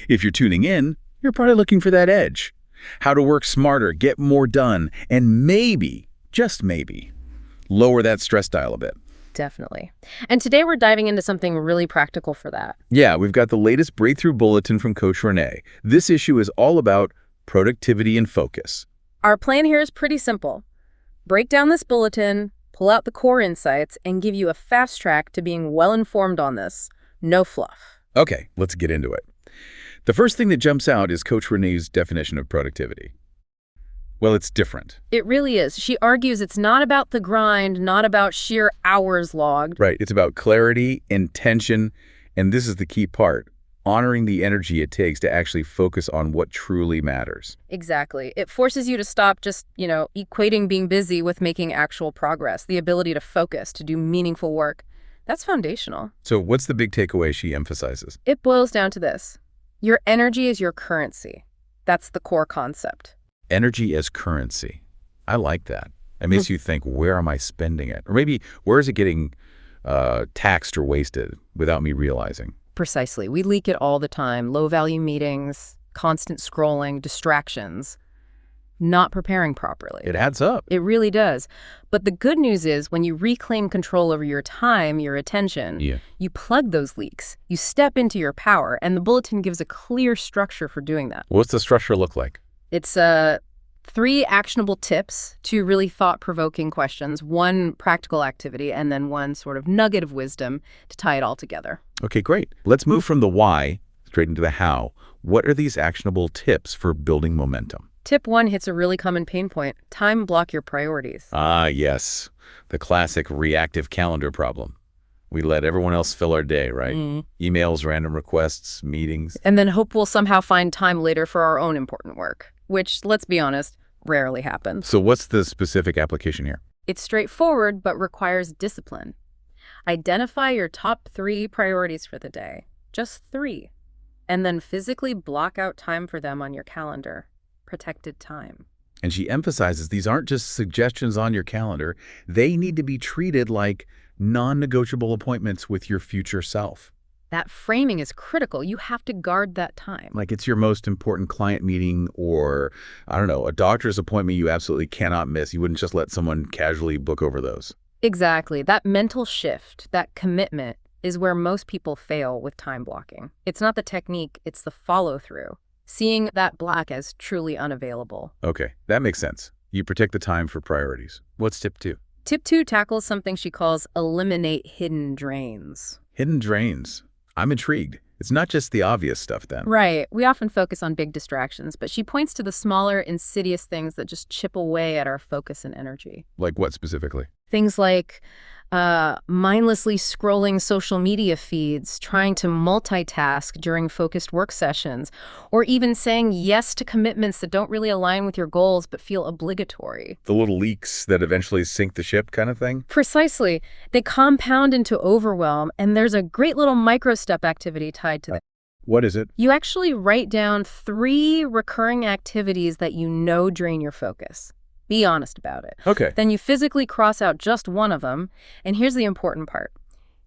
If you're tuning in, you're probably looking for that edge. How to work smarter, get more done, and maybe, just maybe, lower that stress dial a bit. Definitely. And today we're diving into something really practical for that. Yeah, we've got the latest Breakthrough Bulletin from Coach Renee. This issue is all about productivity and focus. Our plan here is pretty simple. Break down this bulletin, pull out the core insights, and give you a fast track to being well-informed on this. No fluff. Okay, let's get into it. The first thing that jumps out is Coach Renee's definition of productivity. Well, it's different. It really is. She argues it's not about the grind, not about sheer hours logged. Right, it's about clarity, intention, and this is the key part, honoring the energy it takes to actually focus on what truly matters. Exactly. It forces you to stop just, equating being busy with making actual progress, the ability to focus, to do meaningful work. That's foundational. So what's the big takeaway she emphasizes? It boils down to this. Your energy is your currency. That's the core concept. Energy as currency. I like that. It makes you think, where am I spending it? Or maybe, where is it getting taxed or wasted without me realizing? Precisely. We leak it all the time. Low-value meetings, constant scrolling, distractions, not preparing properly. It adds up. It really does. But the good news is when you reclaim control over your time, your attention, you plug those leaks. You step into your power, and the bulletin gives a clear structure for doing that. What's the structure look like? It's 3 actionable tips, 2 really thought-provoking questions, 1 practical activity, and then 1 sort of nugget of wisdom to tie it all together. Okay, great. Let's move from the why straight into the how. What are these actionable tips for building momentum? Tip 1 hits a really common pain point. Time block your priorities. Ah, yes. The classic reactive calendar problem. We let everyone else fill our day, right? Emails, random requests, meetings. And then hope we'll somehow find time later for our own important work, which, let's be honest, rarely happens. So what's the specific application here? It's straightforward, but requires discipline. Identify your top 3 priorities for the day. Just 3. And then physically block out time for them on your calendar. Protected time. And she emphasizes these aren't just suggestions on your calendar. They need to be treated like non-negotiable appointments with your future self. That framing is critical. You have to guard that time. Like it's your most important client meeting or, I don't know, a doctor's appointment you absolutely cannot miss. You wouldn't just let someone casually book over those. Exactly. That mental shift, that commitment, is where most people fail with time blocking. It's not the technique, it's the follow-through. Seeing that block as truly unavailable. Okay, that makes sense. You protect the time for priorities. What's tip 2? Tip 2 tackles something she calls eliminate hidden drains. Hidden drains. I'm intrigued. It's not just the obvious stuff then. Right. We often focus on big distractions, but she points to the smaller, insidious things that just chip away at our focus and energy. Like what specifically? Things like mindlessly scrolling social media feeds, trying to multitask during focused work sessions, or even saying yes to commitments that don't really align with your goals but feel obligatory. The little leaks that eventually sink the ship kind of thing? Precisely. They compound into overwhelm, and there's a great little micro-step activity tied to that. What is it? You actually write down 3 recurring activities that you know drain your focus. Be honest about it. Okay. Then you physically cross out just one of them, and here's the important part.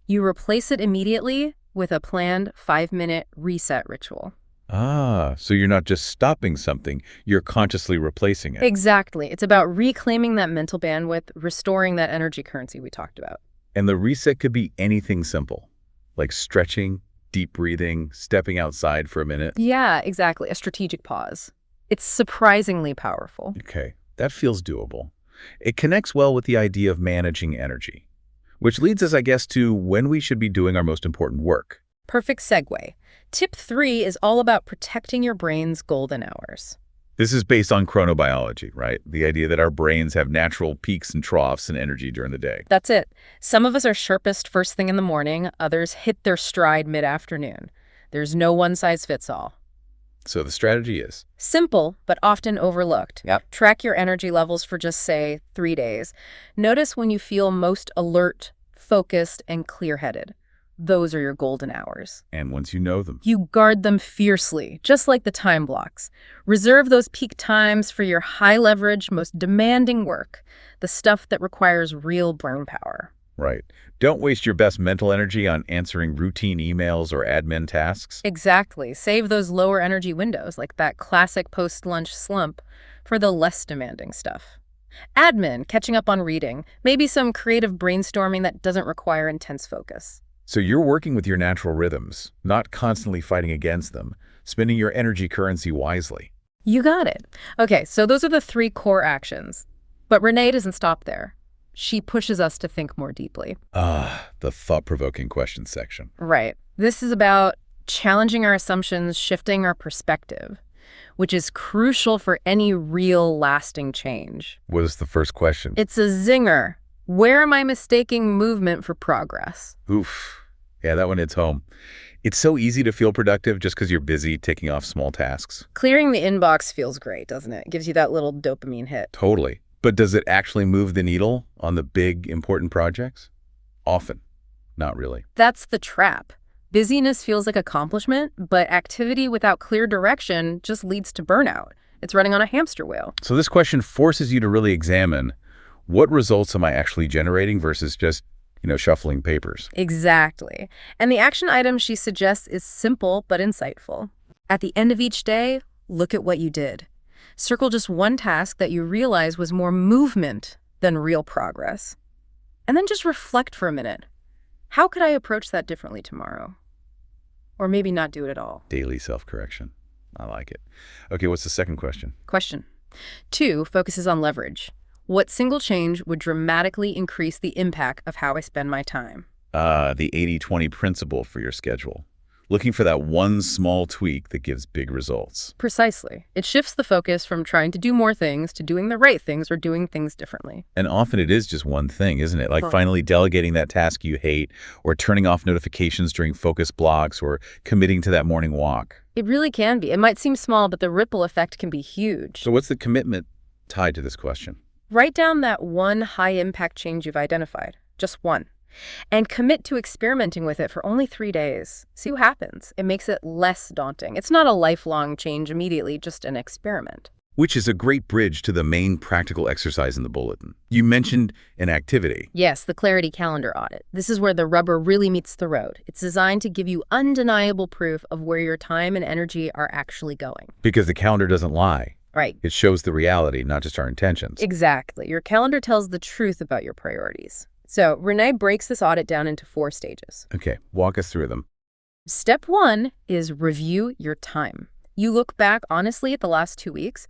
You replace it immediately with a planned 5-minute reset ritual. Ah, so you're not just stopping something, you're consciously replacing it. Exactly. It's about reclaiming that mental bandwidth, restoring that energy currency we talked about. And the reset could be anything simple, like stretching, deep breathing, stepping outside for a minute. Yeah, exactly. A strategic pause. It's surprisingly powerful. Okay. That feels doable. It connects well with the idea of managing energy, which leads us, I guess, to when we should be doing our most important work. Perfect segue. Tip 3 is all about protecting your brain's golden hours. This is based on chronobiology, right? The idea that our brains have natural peaks and troughs in energy during the day. That's it. Some of us are sharpest first thing in the morning. Others hit their stride mid-afternoon. There's no one-size-fits-all. So the strategy is? Simple, but often overlooked. Track your energy levels for just, say, 3 days. Notice when you feel most alert, focused, and clear-headed. Those are your golden hours. And once you know them, you guard them fiercely, just like the time blocks. Reserve those peak times for your high-leverage, most demanding work, the stuff that requires real brain power. Right. Don't waste your best mental energy on answering routine emails or admin tasks. Exactly. Save those lower energy windows, like that classic post-lunch slump, for the less demanding stuff. Admin, catching up on reading, maybe some creative brainstorming that doesn't require intense focus. So you're working with your natural rhythms, not constantly fighting against them, spending your energy currency wisely. You got it. Okay, so those are the 3 core actions. But Renee doesn't stop there. She pushes us to think more deeply. The thought-provoking questions section. Right. This is about challenging our assumptions, shifting our perspective, which is crucial for any real lasting change. What is the first question? It's a zinger. Where am I mistaking movement for progress? Oof. Yeah, that one hits home. It's so easy to feel productive just because you're busy ticking off small tasks. Clearing the inbox feels great, doesn't it? It gives you that little dopamine hit. Totally. But does it actually move the needle on the big, important projects? Often. Not really. That's the trap. Busyness feels like accomplishment, but activity without clear direction just leads to burnout. It's running on a hamster wheel. So this question forces you to really examine what results am I actually generating versus just, shuffling papers. Exactly. And the action item she suggests is simple but insightful. At the end of each day, look at what you did. Circle just one task that you realize was more movement than real progress. And then just reflect for a minute. How could I approach that differently tomorrow? Or maybe not do it at all. Daily self-correction. I like it. Okay, what's the second question? Question 2 focuses on leverage. What single change would dramatically increase the impact of how I spend my time? The 80-20 principle for your schedule. Looking for that one small tweak that gives big results. Precisely. It shifts the focus from trying to do more things to doing the right things or doing things differently. And often it is just one thing, isn't it? Like finally delegating that task you hate, or turning off notifications during focus blocks, or committing to that morning walk. It really can be. It might seem small, but the ripple effect can be huge. So what's the commitment tied to this question? Write down that one high-impact change you've identified. Just one. And commit to experimenting with it for only 3 days. See what happens. It makes it less daunting. It's not a lifelong change immediately, just an experiment. Which is a great bridge to the main practical exercise in the bulletin. You mentioned an activity. Yes, the Clarity Calendar audit. This is where the rubber really meets the road. It's designed to give you undeniable proof of where your time and energy are actually going. Because the calendar doesn't lie. Right. It shows the reality, not just our intentions. Exactly. Your calendar tells the truth about your priorities. So Renee breaks this audit down into 4 stages. Okay, walk us through them. Step 1 is review your time. You look back honestly at the last 2 weeks,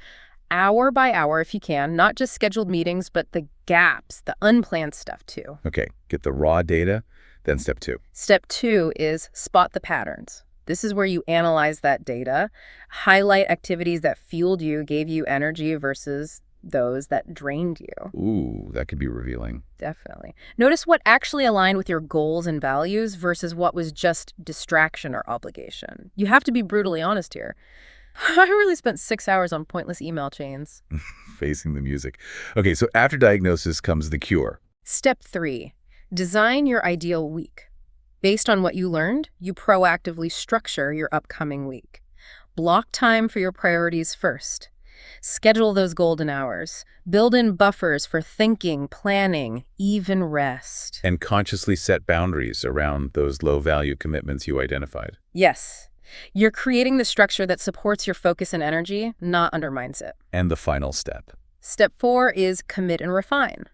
hour by hour if you can, not just scheduled meetings, but the gaps, the unplanned stuff too. Okay, get the raw data, then step 2. Step 2 is spot the patterns. This is where you analyze that data, highlight activities that fueled you, gave you energy versus those that drained you. Ooh, that could be revealing. Definitely. Notice what actually aligned with your goals and values versus what was just distraction or obligation. You have to be brutally honest here. I really spent 6 hours on pointless email chains. Facing the music. Okay, so after diagnosis comes the cure. Step 3, design your ideal week. Based on what you learned, you proactively structure your upcoming week. Block time for your priorities first. Schedule those golden hours. Build in buffers for thinking, planning, even rest. And consciously set boundaries around those low-value commitments you identified. Yes. You're creating the structure that supports your focus and energy, not undermines it. And the final step. Step 4 is commit and refine.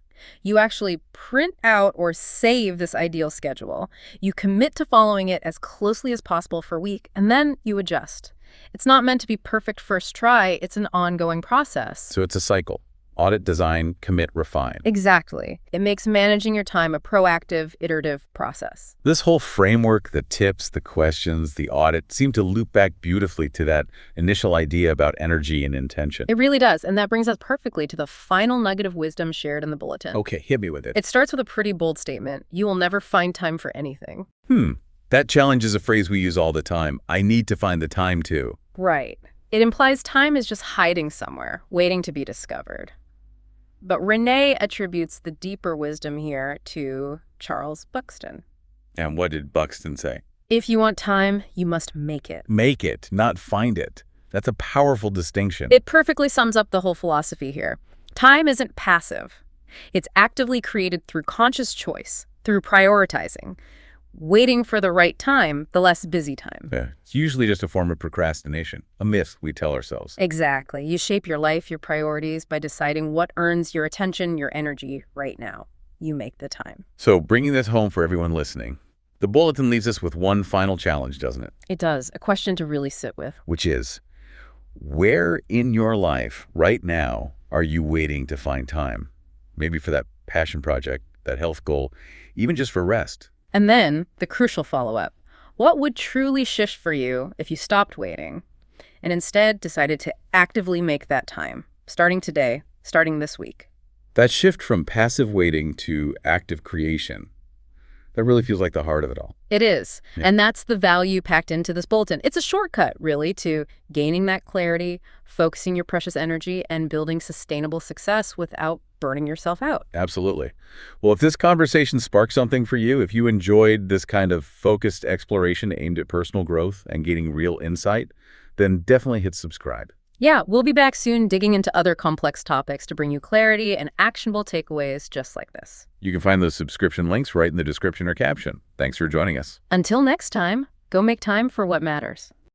You actually print out or save this ideal schedule. You commit to following it as closely as possible for a week, and then you adjust. It's not meant to be perfect first try. It's an ongoing process. So it's a cycle. Audit, design, commit, refine. Exactly. It makes managing your time a proactive, iterative process. This whole framework, the tips, the questions, the audit, seem to loop back beautifully to that initial idea about energy and intention. It really does, and that brings us perfectly to the final nugget of wisdom shared in the bulletin. Okay, hit me with it. It starts with a pretty bold statement. You will never find time for anything. That challenge is a phrase we use all the time. I need to find the time to. Right. It implies time is just hiding somewhere, waiting to be discovered. But Renee attributes the deeper wisdom here to Charles Buxton. And what did Buxton say? If you want time, you must make it. Make it, not find it. That's a powerful distinction. It perfectly sums up the whole philosophy here. Time isn't passive. It's actively created through conscious choice. through prioritizing. Waiting for the right time, the less busy time. Yeah. It's usually just a form of procrastination, a myth we tell ourselves. Exactly. You shape your life, your priorities by deciding what earns your attention, your energy right now. You make the time. So bringing this home for everyone listening, the bulletin leaves us with one final challenge, doesn't it? It does. A question to really sit with. Which is, where in your life right now are you waiting to find time? Maybe for that passion project, that health goal, even just for rest. And then, the crucial follow-up. What would truly shift for you if you stopped waiting and instead decided to actively make that time, starting today, starting this week? That shift from passive waiting to active creation, that really feels like the heart of it all. It is. Yeah. And that's the value packed into this bulletin. It's a shortcut, really, to gaining that clarity, focusing your precious energy, and building sustainable success without burning yourself out. Absolutely. Well, if this conversation sparked something for you, if you enjoyed this kind of focused exploration aimed at personal growth and gaining real insight, then definitely hit subscribe. Yeah, we'll be back soon digging into other complex topics to bring you clarity and actionable takeaways just like this. You can find those subscription links right in the description or caption. Thanks for joining us. Until next time, go make time for what matters.